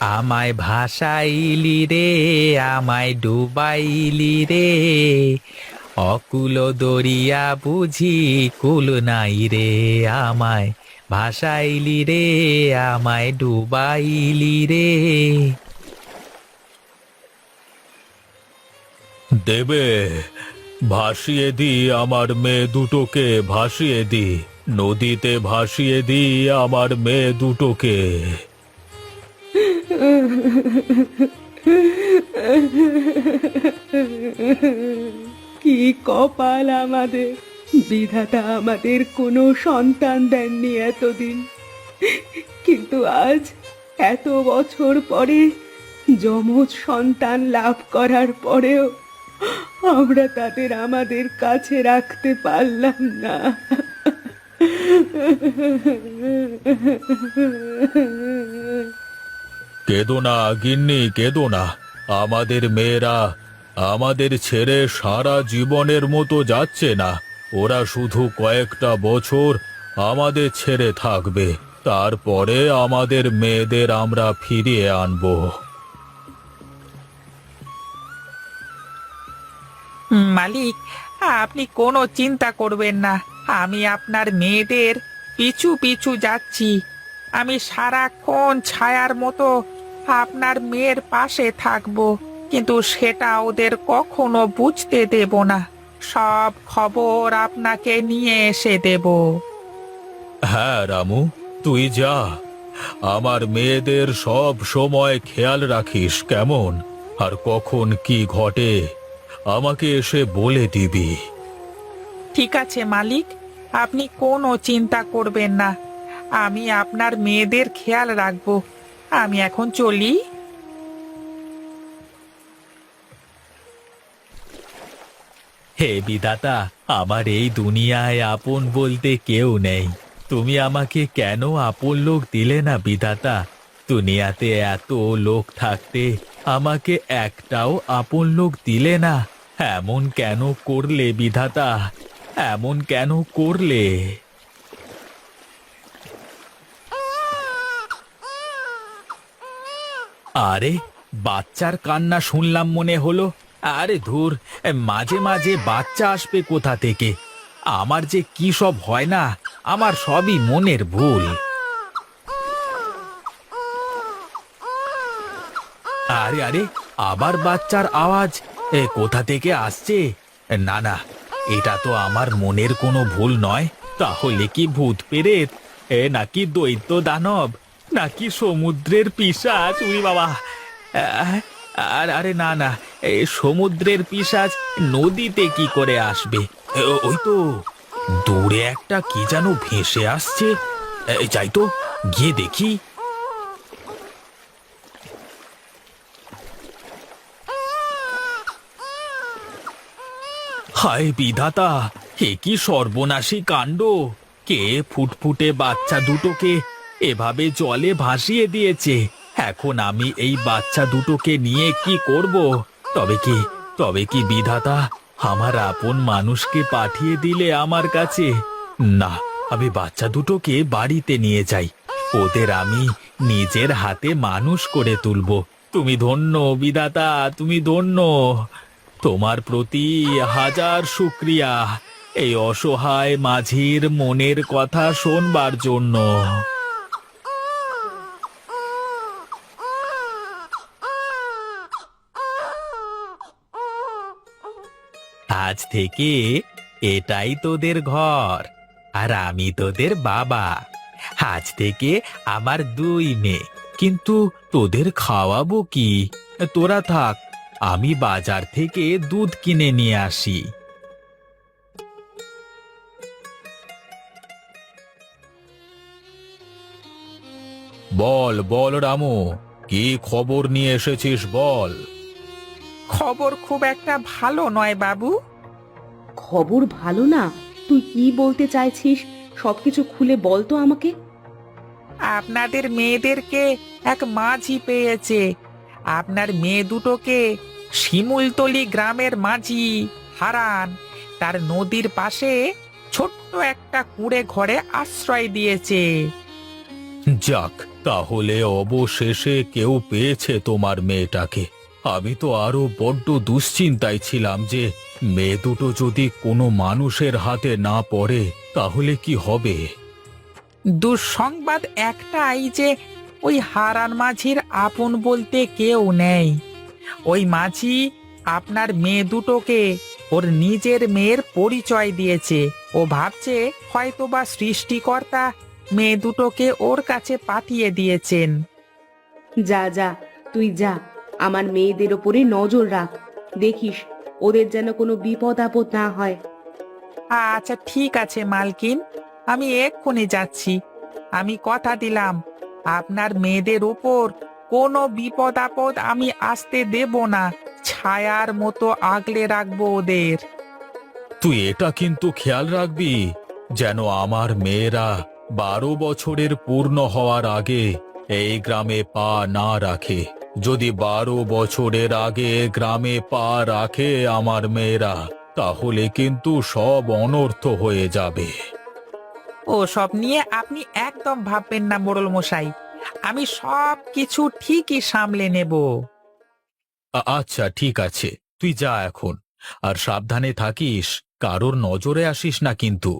আমায় ভাসাইলি রে, আমায় ডুবাইলি রে, অকুল দরিয়া বুঝি কুল নাই রে। আমায় ভাসাইলি রে, আমায় ডুবাইলি রে। দেবে, ভাসিয়ে দি আমার মেয়ে দুটোকে, ভাসিয়ে দি নদীতে, ভাসিয়ে দি আমার মেয়ে দুটোকে। কি কপাল আমাদের! বিধাতা আমাদের কোনো সন্তান দেননি এতদিন, কিন্তু আজ এত বছর পরে যমজ সন্তান লাভ করার পরেও আমরা তাদের আমাদের কাছে রাখতে পারলাম না। কেঁদো না গিন্নি, কেঁদো না। আমাদের মেয়েরা আমাদের ছেড়ে সারা জীবনের মতো যাচ্ছে না। ওরা শুধু কয়েকটা বছর আমাদের ছেড়ে থাকবে, তারপরে আমাদের মেয়েদের আমরা ফিরিয়ে আনবো। মালিক, আপনি কোনো চিন্তা করবেন না। আমি আপনার মেয়েদের পিছু পিছু যাচ্ছি। আমি সারাক্ষণ ছায়ার মতো আপনার মেয়ের পাশে থাকব, কিন্তু সেটা ওদের কখনো বুঝতে দেব না। সব খবর আপনাকে নিয়ে এসে দেব। হ্যাঁ রামু, তুই যা। আমার মেয়েদের সব সময় খেয়াল রাখিস কেমন, আর কখন কি ঘটে আমাকে এসে বলে দিবি। ঠিক আছে মালিক, আপনি কোনো চিন্তা করবেন না। আমি আপনার মেয়েদের খেয়াল রাখবো। আমি এখন চলি। হে বিধাতা, আমার এই দুনিয়ায় আপন বলতে কেউ নেই। তুমি আমাকে কেন আপন লোক দিলে না বিধাতা? দুনিয়াতে এত লোক থাকতে আমাকে একটাও আপন লোক দিলে না। এমন কেন করলে বিধাতা? এমন কেন করলে? আরে, বাচ্চার কান্না শুনলাম মনে হলো। আরে ধুর, মাঝে মাঝে বাচ্চা আসবে কোথা থেকে? আমার যে কি সব হয় না, আমার সবই মনের ভুল। আরে আরে, আবার বাচ্চার আওয়াজ কোথা থেকে আসছে? না না, এটা তো আমার মনের কোনো ভুল নয়। তাহলে কি ভূত পেরেত, নাকি দৈত্য দানব, নাকি সমুদ্রের পিশাচ? উরি বাবা! আহ, আর আরে না না, সমুদ্রের পিশাচ নদীতে কি করে আসবে? ওই তো দূরে একটা কি যেন ভেসে আসছে। যাই তো, গিয়ে দেখি। হায় বিধাতা, হে কি সর্বনাশী কাণ্ড! কে ফুটফুটে বাচ্চা দুটোকে এভাবে জলে ভাসিয়ে দিয়েছে? এখন আমি এই বাচ্চা দুটোকে নিয়ে কি করব? তবে কি বিধাতা আমার আপন মানুষকে পাঠিয়ে দিলে আমার কাছে? না, আমি বাচ্চা দুটোকে বাড়িতে নিয়ে যাই। ওদের আমি নিজের হাতে মানুষ করে তুলব। তুমি ধন্য বিধাতা, তুমি ধন্য। তোমার প্রতি হাজার শুক্রিয়া, এই অসহায় মাঝির মনের কথা শোনবার জন্য। আজ থেকে এটাই তোদের ঘর, আর আমি তোদের বাবা। আজ থেকে আমার দুই মেয়ে, কিন্তু তোদের খাওয়াবো কি? তোরা থাক, আমি বাজার থেকে দুধ কিনে নিয়ে আসি। বল বল রামু, কি খবর নিয়ে এসেছিস বল। খবর খুব একটা ভালো নয় বাবু। খবর ভালো না? তুই কি বলতে চাইছিস? সবকিছু খুলে বল তো আমাকে। আপনাদের মেয়েদেরকে এক মাঝি পেয়েছে। আপনার মেয়ে দুটোকে শিমুলতলি গ্রামের মাঝি হারান তার নদীর পাশে ছোট্ট একটা কুঁড়ে ঘরে আশ্রয় দিয়েছে। যাক, তাহলে অবশেষে কেউ পেয়েছে তোমার মেয়েটাকে। আমি তো আরো বড্ড দুশ্চিন্তায় ছিলাম যে মেয়ে দুটো যদি কোনো মানুষের হাতে না পড়ে তাহলে কি হবে। দুঃসংবাদ একটাই যে ওই হারান মাঝির আপন বলতে কেউ নেই। ওই মাঝি আপনার মেয়ে দুটোকে ওর নিজের মেয়ের পরিচয় দিয়েছে। ও ভাবছে হয়তোবা সৃষ্টিকর্তা মেয়ে দুটোকে ওর কাছে পাঠিয়ে দিয়েছেন। যা যা, তুই যা, আমার মেয়েদের ওপরে নজর রাখ, দেখিস ওদের যেন কোনো বিপদ আপদ না হয়। আচ্ছা ঠিক আছে মালকিন, আমি এক্ষুনি যাচ্ছি। আমি কথা দিলাম আপনার মেয়েদের উপর কোনো বিপদ আপদ আমি আসতে দেব না। ছায়ার মতো আগলে রাখবো ওদের। তুই এটা কিন্তু খেয়াল রাখবি যেন আমার মেয়েরা 12 বছরের পূর্ণ হওয়ার আগে এই গ্রামে পা না রাখে। যদি 12 বছরের আগে গ্রামে পা রাখে আমার মেয়েরা, তাহলে কিন্তু সব অনর্থ হয়ে যাবে। ও সব নিয়ে আপনি একদম ভাববেন না মোড়ল মশাই, আমি সব কিছু ঠিকই সামলে নেব। আচ্ছা ঠিক আছে, তুই যা এখন। আর সাবধানে থাকিস, কারোর নজরে আসিস না কিন্তু।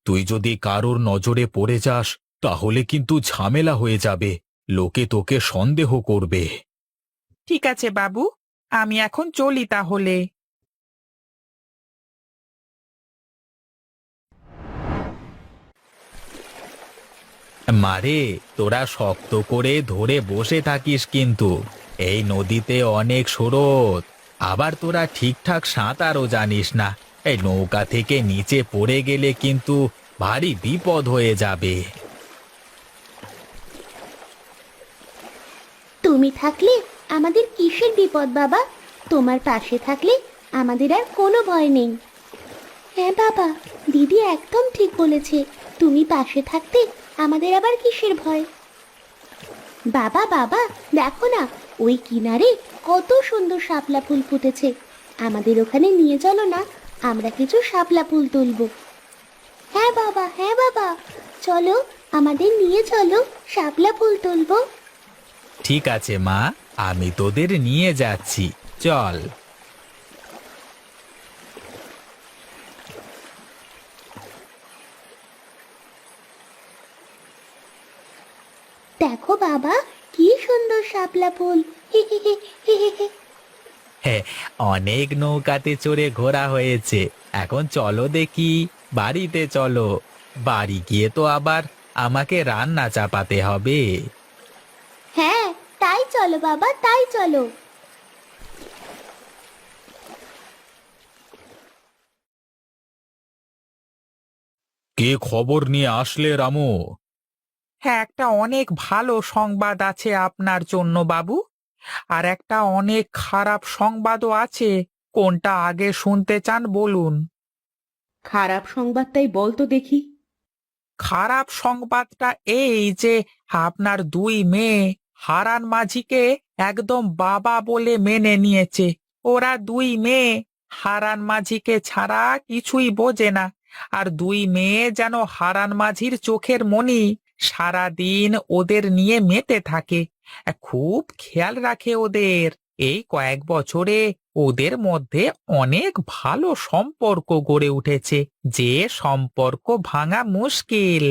তুই যদি কারোর নজরে পড়ে যাস তাহলে কিন্তু ঝামেলা হয়ে যাবে, লোকে তোকে সন্দেহ করবে। ঠিক আছে বাবু, আমি এখন চলি তাহলে। মারে, তোরা শক্ত করে ধরে বসে থাকিস কিন্তু। এই নদীতে অনেক স্রোত, আবার তোরা ঠিকঠাক সাঁতারও জানিস না। এই নৌকা থেকে নিচে পড়ে গেলে কিন্তু ভারী বিপদ হয়ে যাবে। তুমি থাকলে আমাদের কিসের বিপদ বাবা? তোমার পাশে থাকলে আমাদের আর কোনো ভয় নেই। হ্যাঁ বাবা, দিদি একদম ঠিক বলেছে। তুমি পাশে থাকতে আমাদের আবার কিসের ভয়? বাবা বাবা, দেখো না, ওই কিনারে কত সুন্দর শাপলা ফুল ফুটেছে। আমাদের ওখানে নিয়ে চলো না, আমরা কিছু শাপলা ফুল তুলবো। হ্যাঁ বাবা, হ্যাঁ বাবা, চলো, আমাদের নিয়ে চলো, শাপলা ফুল তুলবো। ঠিক আছে মা, আমি তোদের নিয়ে যাচ্ছি, চল। দেখো বাবা, কি সুন্দর শাপলা ফুল। হি হি হি হি হি হি। হ্যাঁ, অনেক নৌকাতে চড়ে ঘোরা হয়েছে, এখন চলো দেখি বাড়িতে চলো। বাড়ি গিয়ে তো আবার আমাকে রান্না চাপাতে হবে। হ্যাঁ, তাই চলো বাবা, তাই চলো। কে খবর নিয়ে আসলে রামু? হ্যাঁ, একটা অনেক ভালো সংবাদ আছে আপনার জন্য বাবু, আর একটা অনেক খারাপ সংবাদও আছে। কোনটা আগে শুনতে চান বলুন? খারাপ সংবাদটাই বল তো দেখি। খারাপ সংবাদটা এই যে আপনার দুই মেয়ে হারান মাঝিকে একদম বাবা বলে মেনে নিয়েছে। ওরা দুই মেয়ে হারান মাঝিকে ছাড়া কিছুই বোঝে না। আর দুই মেয়ে যেন হারান মাঝির চোখের মণি, সারাদিন ওদের নিয়ে মেতে থাকে, খুব খেয়াল রাখে ওদের। এই কয়েক বছরে ওদের মধ্যে অনেক ভালো সম্পর্ক গড়ে উঠেছে, যে সম্পর্ক ভাঙা মুশকিল।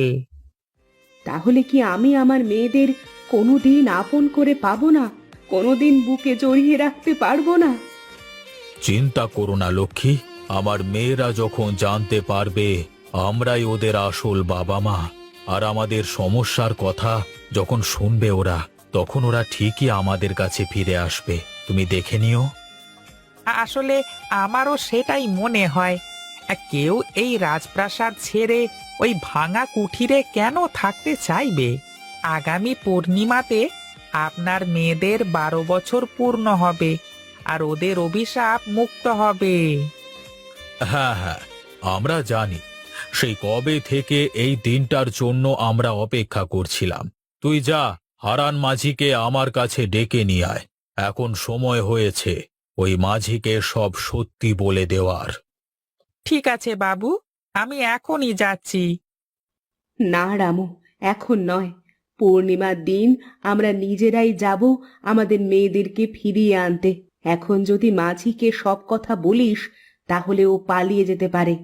তাহলে কি আমি আমার মেয়েদের কোনোদিন আপন করে পাবো না? কোনোদিন বুকে জড়িয়ে রাখতে পারবো না? চিন্তা করো না লক্ষ্মী, আমার মেয়েরা যখন জানতে পারবে আমরাই ওদের আসল বাবা মা, আর আমাদের সমস্যার কথা যখন শুনবে ওরা, তখন ওরা ঠিকই আমাদের কাছে ফিরে আসবে। তুমি দেখে নিও। আসলে আমারও সেটাই মনে হয়। কেউ এই রাজপ্রাসাদ ছেড়ে ওই ভাঙা কুঠিরে কেন থাকতে চাইবে? আগামী পূর্ণিমাতে আপনার মেয়েদের 12 বছর পূর্ণ হবে, আর ওদের অভিশাপ মুক্ত হবে। হ্যাঁ হ্যাঁ, আমরা জানি। সেই কবে থেকে এই দিনটার জন্য আমরা অপেক্ষা করছিলাম। তুই যা, হারান মাঝিকে আমার কাছে ডেকে নিয়ে আয়। এখন সময় হয়েছে ওই মাঝিকে সব সত্যি বলে দেওয়ার। ঠিক আছে বাবু, আমি এখনই যাচ্ছি। না রামু, এখন নয়। পূর্ণিমার দিন আমরা নিজেরাই যাব আমাদের মেয়েদেরকে ফিরিয়ে আনতে। এখন যদি মাঝিকে সব কথা বলিস তাহলে ও পালিয়ে যেতে পারে।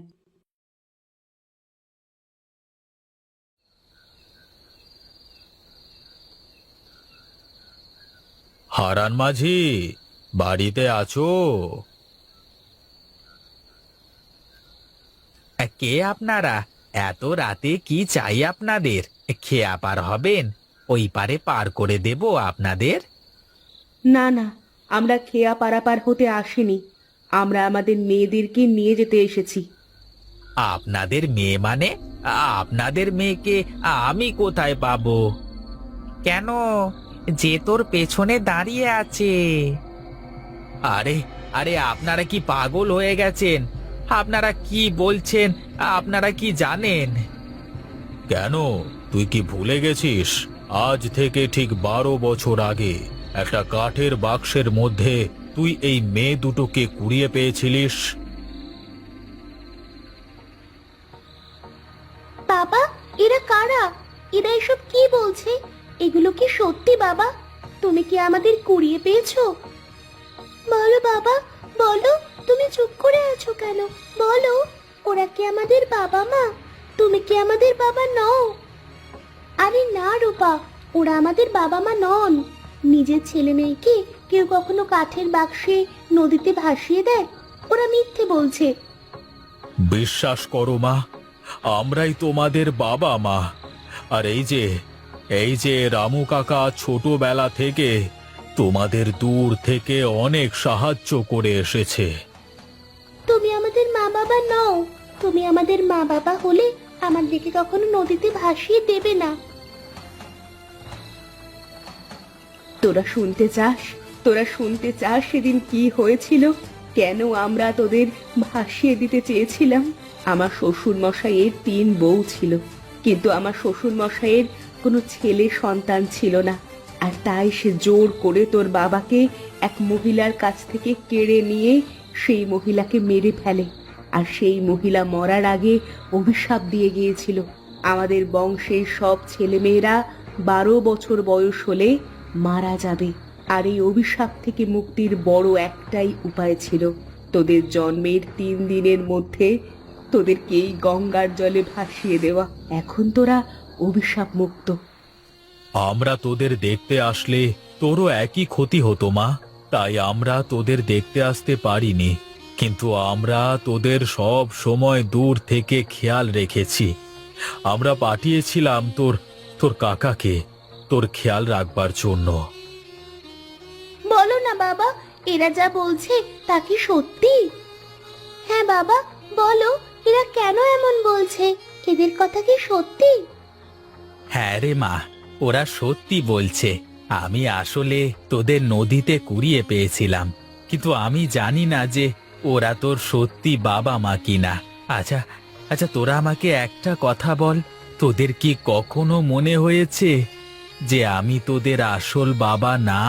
হারান মাঝি, বাড়িতে আছো? কে আপনারা? এত রাতে কি চাই আপনাদের? খেয়া পার হবেন? ওই পারে পার করে দেব আপনাদের। না না, আমরা খেয়া পারাপার হতে আসিনি, আমরা আমাদের মেয়েদেরকে নিয়ে যেতে এসেছি। আপনাদের মেয়ে মানে? আপনাদের মেয়েকে আমি কোথায় পাবো? কেন, যে তোর পেছনে দাঁড়িয়ে আছে। আরে আরে, আপনারা কি পাগল হয়ে গেছেন? আপনারা কি বলছেন? আপনারা কি জানেন? কেন, তুই কি ভুলে গেছিস? আজ থেকে ঠিক 12 বছর আগে একটা কাঠের বাক্সের মধ্যে তুই এই মেয়ে দুটোকে কুড়িয়ে পেয়েছিলিস। বাবা, এরা কারা? এরা এসব কি বলছে? এগুলো কি সত্যি বাবা? তুমি কি আমাদের কুড়িয়ে পেয়েছো? বলো বাবা, বলো, তুমি চুপ করে আছো কেন? বলো, ওরা কি আমাদের বাবা মা? তুমি কি আমাদের বাবা নও? আরে না রূপা, ওরা আমাদের বাবা মা নন। নিজের ছেলে মেয়েকে কেউ কখনো কাঠের বাক্সে নদীতে ভাসিয়ে দেয়? ওরা মিথ্যে বলছে। বিশ্বাস করো মা, আমরাই তোমাদের বাবা মা। আর এই যে রামু কাকা ছোটবেলা থেকে তোমাদের দূর থেকে অনেক সাহায্য করে এসেছে। তুমি আমাদের মা বাবা নও। তুমি আমাদের মা বাবা হলে আমাদেরকে কখনো নদীতে ভাসিয়ে দেবে না। তোরা শুনতে চাস? তোরা শুনতে চাস সেদিন কি হয়েছিল? কেন আমরা তোদের ভাসিয়ে দিতে চেয়েছিলাম? আমার শ্বশুর মশাইয়ের 3 বউ ছিল, কিন্তু আমার শ্বশুর মশাইয়ের কোনো ছেলে সন্তান ছিল না। আর তাই সে জোর করে তোর বাবাকে এক মহিলার কাছ থেকে কেড়ে নিয়ে সেই মহিলাকে মেরে ফেলে। আর সেই মহিলা মরার আগে অভিশাপ দিয়ে গিয়েছিল, আমাদের বংশের সব ছেলেমেয়েরা 12 বছর বয়স হলে মারা যাবে। আর এই অভিশাপ থেকে মুক্তির বড় একটাই উপায় ছিল, তোদের জন্মের 3 দিনের মধ্যে তোদেরকে এই গঙ্গার জলে ভাসিয়ে দেওয়া। এখন তোরা অভিশাপ মুক্ত। আমরা তোদের দেখতে আসলে তোরও একই ক্ষতি হতো মা, তাই আমরা তোদের দেখতে আসতে পারিনি। কিন্তু আমরা তোদের সব সময় দূর থেকে খেয়াল রেখেছি। আমরা পাঠিয়েছিলাম তোর কাকাকে তোর খেয়াল রাখবার জন্য। বলো না বাবা, এরা যা বলছে তা কি সত্যি? হ্যাঁ বাবা, বলো, এরা কেন এমন বলছে? এদের কথা কি সত্যি? হ্যাঁ রে মা, ওরা সত্যি বলছে। আমি আসলে তোদের নদীতে কুড়িয়ে পেয়েছিলাম, কিন্তু আমি জানি না যে ওরা তোর সত্যি বাবা মা কিনা। আচ্ছা আচ্ছা, তোরা আমাকে একটা কথা বল, তোদের কি কখনো মনে হয়েছে যে আমি তোদের আসল বাবা না?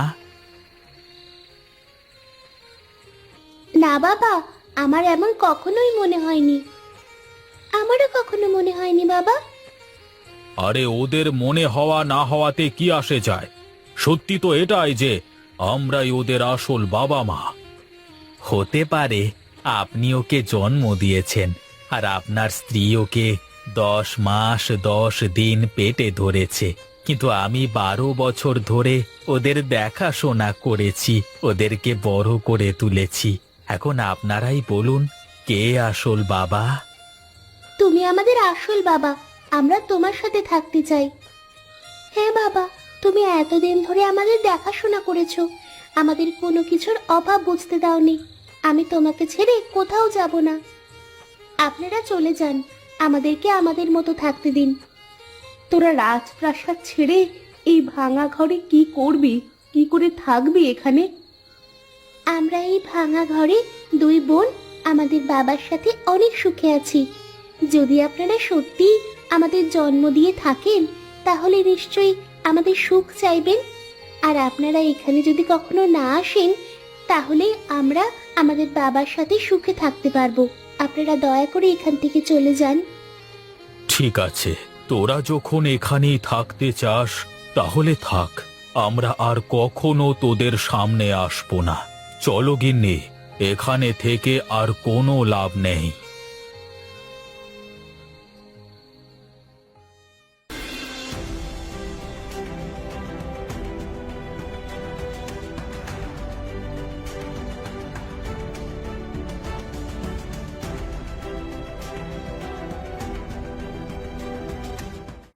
না বাবা, আমার এমন কখনোই মনে হয়নি। আমারও কখনো মনে হয়নি বাবা। আরে ওদের মনে হওয়া না হওয়াতে কি আসে যায়? সত্যি তো এটাই যে আমরাই ওদের আসল বাবা মা। হতে পারে আপনি ওকে জন্ম দিয়েছেন, আর আপনার স্ত্রী ওকে 10 মাস 10 দিন পেটে ধরেছে, কিন্তু আমি 12 বছর ধরে ওদের দেখাশোনা করেছি, ওদেরকে বড় করে তুলেছি। এখন আপনারাই বলুন, কে আসল বাবা? তুমি আমাদের আসল বাবা, আমরা তোমার সাথে থাকতে চাই। হ্যাঁ বাবা, তুমি এতদিন ধরে আমাদের দেখাশোনা করেছো, আমাদের কোনো কিছুর অভাব বুঝতে দাওনি। আমি তোমাকে ছেড়ে কোথাও যাব না। আপনারা চলে যান, আমাদেরকে আমাদের মতো থাকতে দিন। তোরা রাজপ্রাসাদ ছেড়ে এই ভাঙা ঘরে কি করবি? কি করে থাকবি এখানে? আমরা এই ভাঙা ঘরে 2 বোন আমাদের বাবার সাথে অনেক সুখে আছি। যদি আপনারা সত্যি আমাদের জন্ম দিয়ে থাকেন, তাহলে নিশ্চয়ই আমাদের সুখ চাইবেন। আর আপনারা এখানে যদি কখনো না আসেন, তাহলে আমরা আমাদের বাবার সাথে সুখে থাকতে পারবো। আপনারা দয়া করে এখান থেকে চলে যান। ঠিক আছে, তোরা যখন এখানেই থাকতে চাস তাহলে থাক, আমরা আর কখনো তোদের সামনে আসবো না। চলো গিন্নি, এখানে থেকে আর কোনো লাভ নেই।